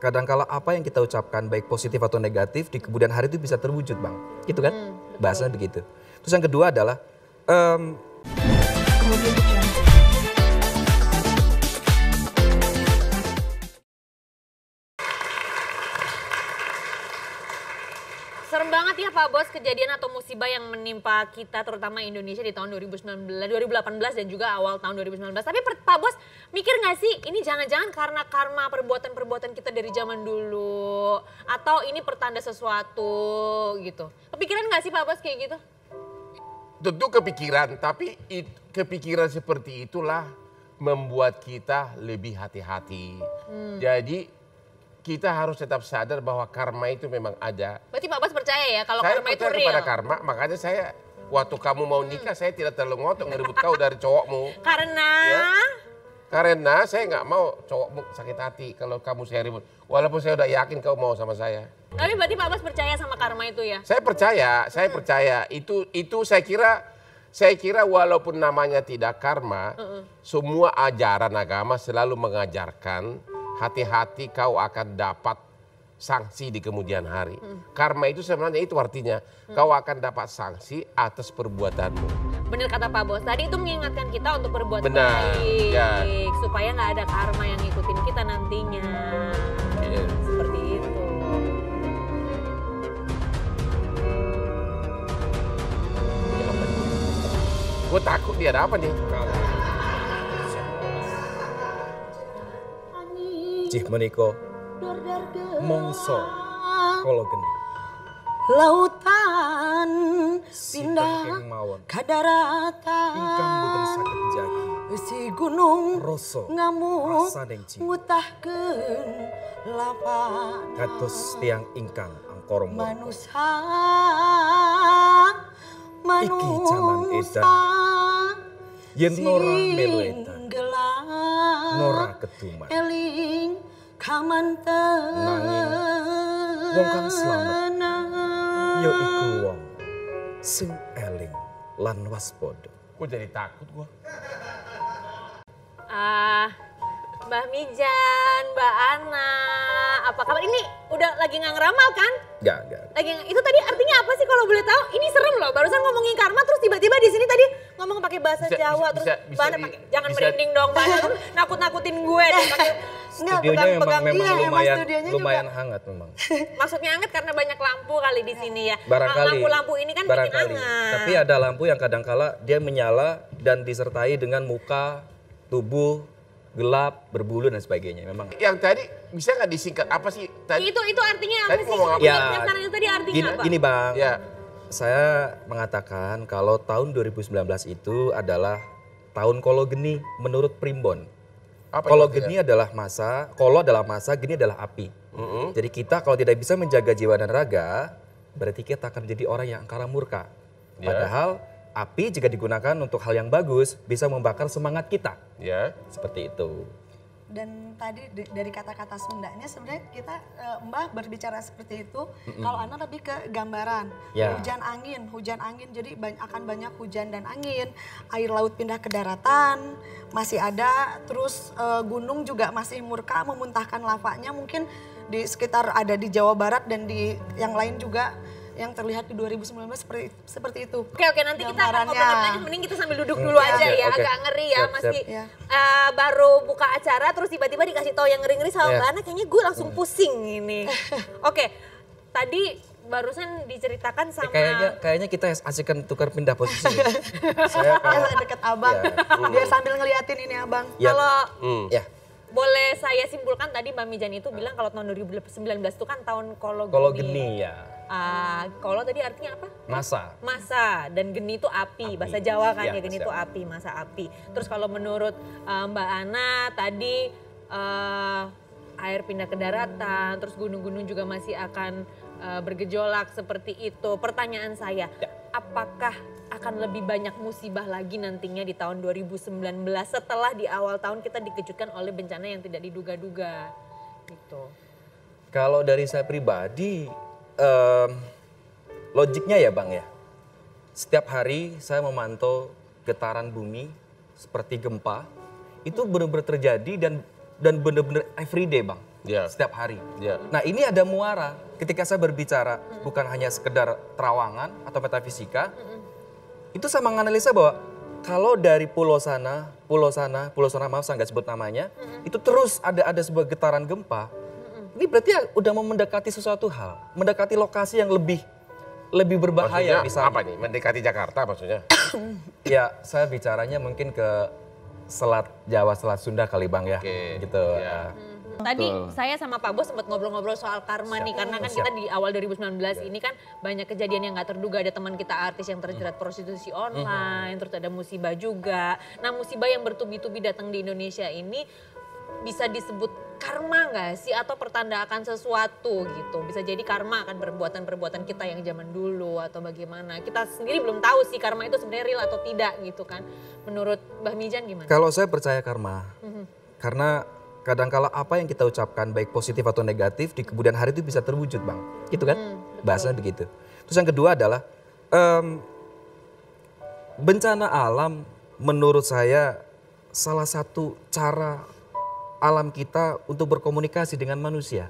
kadangkala apa yang kita ucapkan baik positif atau negatif di kemudian hari itu bisa terwujud Bang. Gitu kan? Bahasanya begitu. Terus yang kedua adalah serem banget ya Pak Bos kejadian atau musibah yang menimpa kita terutama Indonesia di tahun 2018 dan juga awal tahun 2019. Tapi Pak Bos mikir gak sih ini jangan-jangan karena karma perbuatan-perbuatan kita dari zaman dulu atau ini pertanda sesuatu gitu. Kepikiran gak sih Pak Bos kayak gitu? Tentu kepikiran, tapi kepikiran seperti itulah membuat kita lebih hati-hati. Jadi kita harus tetap sadar bahwa karma itu memang ada. Berarti Pak Bos percaya ya kalau Saya karma itu percaya real? kepada karma, makanya saya waktu kamu mau nikah saya tidak terlalu ngotot ngerebut kau dari cowokmu. Karena? Ya? Karena saya nggak mau cowokmu sakit hati kalau kamu saya ribut. Walaupun saya udah yakin kau mau sama saya. Tapi berarti Pak Bos percaya sama karma itu ya? Saya percaya. Itu saya kira walaupun namanya tidak karma, semua ajaran agama selalu mengajarkan hati-hati kau akan dapat sanksi di kemudian hari. Karma itu sebenarnya itu artinya kau akan dapat sanksi atas perbuatanmu. Bener kata Pak Bos, tadi itu mengingatkan kita untuk berbuat Benar, baik. ya. Supaya nggak ada karma yang ngikutin kita nantinya. Iya. Seperti itu. Gue takut dia ada apa nih? Cih meniko mongso kolo geni. Lautan pindah Sideng mawon ke daratan. ingkang boten saged jagi Si gunung rasa ngamuk rasaning cinta ngutahkeun lapan. kados tiang ingkang angkara murka. Manusia, Iki jaman edan. Yen nora melu edan, nora keduman. eling kamanten. Nanging wong kang slamet ya iku wong sing eling lan waspada. Gue jadi takut gue. Mbak Mijan, Mbak Ana, apa kabar? Ini udah lagi nggak ngeramal kan? Enggak. Itu tadi artinya apa sih kalau boleh tahu? Ini serem loh, barusan ngomongin karma terus tiba-tiba di sini tadi ngomong pakai bahasa Jawa terus Mbak Ana pakai jangan merinding dong Mbak Ana, nakut-nakutin gue deh pakai Studionya memang iya, studionya lumayan hangat memang. maksudnya hangat karena banyak lampu kali di sini ya. Barangkali. Lampu-lampu ini kan bikin hangat. Tapi ada lampu yang kadangkala dia menyala dan disertai dengan muka, tubuh, gelap, berbulu dan sebagainya. Memang. Yang tadi bisa nggak disingkat apa sih? Tadi Itu artinya apa Tadi sih? ngomong apa? Ya, Sekarang itu tadi artinya apa? Gini Bang, ya. saya mengatakan kalau tahun 2019 itu adalah tahun kolo geni menurut Primbon. Apa Kolo itu geni adalah masa, kolo adalah masa, geni adalah api. Jadi kita kalau tidak bisa menjaga jiwa dan raga, berarti kita akan menjadi orang yang angkara murka. Ya. Padahal api jika digunakan untuk hal yang bagus bisa membakar semangat kita. Ya. Seperti itu. Dan tadi dari kata-kata Sundanya sebenarnya kita Mbah berbicara seperti itu. Kalau Ana lebih ke gambaran Ya. hujan angin. Jadi akan banyak hujan dan angin. Air laut pindah ke daratan masih ada. Terus gunung juga masih murka memuntahkan lavanya. Mungkin di sekitar ada di Jawa Barat dan di yang lain juga yang terlihat di 2019 seperti itu. Oke, nanti kita akan Gambarannya. ngobrol lagi. Mending kita sambil duduk dulu aja ya, Oke. agak ngeri ya. Siap, Masih siap. baru buka acara terus tiba-tiba dikasih tahu yang ngeri-ngeri sama Ya. Mbak Ana, kayaknya gue langsung pusing ini. Oke, tadi barusan diceritakan sama... Kayaknya kita asyikkan tukar pindah posisi. Saya kalau Deket abang, biar sambil ngeliatin ini abang. Ya. Kalau ya boleh saya simpulkan tadi Mbak Mijan itu bilang kalau tahun 2019 itu kan tahun kolo kalau geni ya kolo tadi artinya apa? masa. Dan geni itu api. Bahasa Jawa kan Ya, ya geni bahasa itu Jawa. api, masa api. Terus kalau menurut Mbak Ana tadi air pindah ke daratan, terus gunung-gunung juga masih akan bergejolak seperti itu. Pertanyaan saya, apakah akan lebih banyak musibah lagi nantinya di tahun 2019 setelah di awal tahun kita dikejutkan oleh bencana yang tidak diduga-duga gitu. Kalau dari saya pribadi, logiknya ya Bang ya, setiap hari saya memantau getaran bumi seperti gempa, itu benar-benar terjadi dan benar-benar everyday Bang. Ya. setiap hari. Ya. Nah ini ada muara ketika saya berbicara bukan hanya sekedar terawangan atau metafisika, itu saya menganalisa bahwa kalau dari pulau sana maaf saya nggak sebut namanya, itu terus ada sebuah getaran gempa, ini berarti ya udah mau mendekati sesuatu hal, mendekati lokasi yang lebih berbahaya Maksudnya misalnya. apa nih? Mendekati Jakarta maksudnya? Ya saya bicaranya mungkin ke Selat Jawa, Selat Sunda kali Bang ya, Oke, gitu. ya. Tadi Betul. saya sama Pak Bos sempat ngobrol-ngobrol soal karma nih, karena kan kita di awal 2019 ini kan banyak kejadian yang nggak terduga, ada teman kita artis yang terjerat prostitusi online, terus ada musibah juga. Nah musibah yang bertubi-tubi datang di Indonesia ini bisa disebut karma nggak sih, atau pertanda akan sesuatu gitu? Bisa jadi karma akan perbuatan-perbuatan kita yang zaman dulu atau bagaimana? Kita sendiri belum tahu sih karma itu sebenarnya real atau tidak gitu kan. Menurut Mbah Mijan gimana? Kalau saya percaya karma, karena kadangkala apa yang kita ucapkan baik positif atau negatif di kemudian hari itu bisa terwujud Bang, gitu kan? Bahasanya begitu. Terus yang kedua adalah bencana alam menurut saya salah satu cara alam kita untuk berkomunikasi dengan manusia.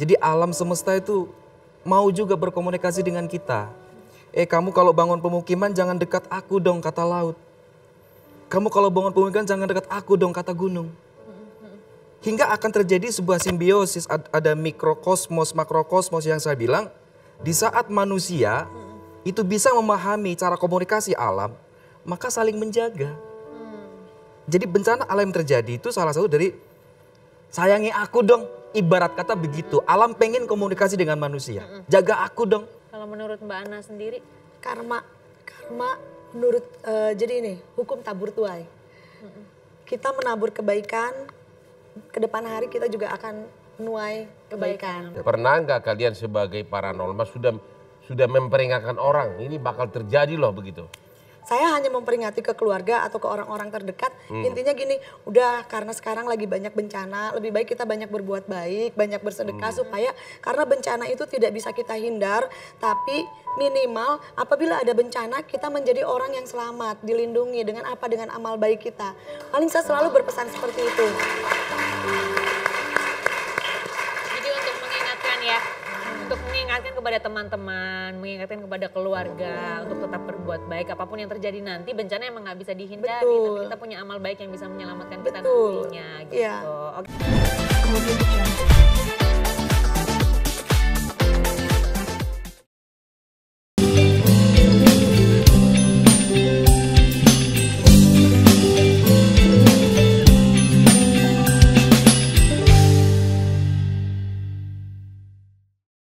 Jadi alam semesta itu mau juga berkomunikasi dengan kita. Kamu kalau bangun pemukiman jangan dekat aku dong, kata laut. Kamu kalau bangun pemukiman jangan dekat aku dong, kata gunung. Hingga akan terjadi sebuah simbiosis, ada mikrokosmos, makrokosmos yang saya bilang. Di saat manusia itu bisa memahami cara komunikasi alam, maka saling menjaga. Jadi bencana alam yang terjadi itu salah satu dari sayangi aku dong, ibarat kata begitu. Alam pengen komunikasi dengan manusia, jaga aku dong. Kalau menurut Mbak Ana sendiri? Karma menurut jadi ini hukum tabur tuai. Kita menabur kebaikan, ke depan hari kita juga akan menuai kebaikan. Pernah nggak kalian sebagai paranormal sudah memperingatkan orang ini bakal terjadi loh begitu? Saya hanya memperingati ke keluarga atau ke orang-orang terdekat. Intinya gini, udah karena sekarang lagi banyak bencana, lebih baik kita banyak berbuat baik, banyak bersedekah supaya karena bencana itu tidak bisa kita hindar, tapi minimal apabila ada bencana kita menjadi orang yang selamat, dilindungi dengan apa? Dengan amal baik kita. Paling saya selalu berpesan seperti itu. Jadi untuk mengingatkan ya, untuk mengingatkan kepada teman-teman, mengingatkan kepada keluarga untuk tetap berbuat baik apapun yang terjadi nanti. Bencana emang nggak bisa dihindari, tapi kita punya amal baik yang bisa menyelamatkan kita nantinya gitu. Iya. Oke.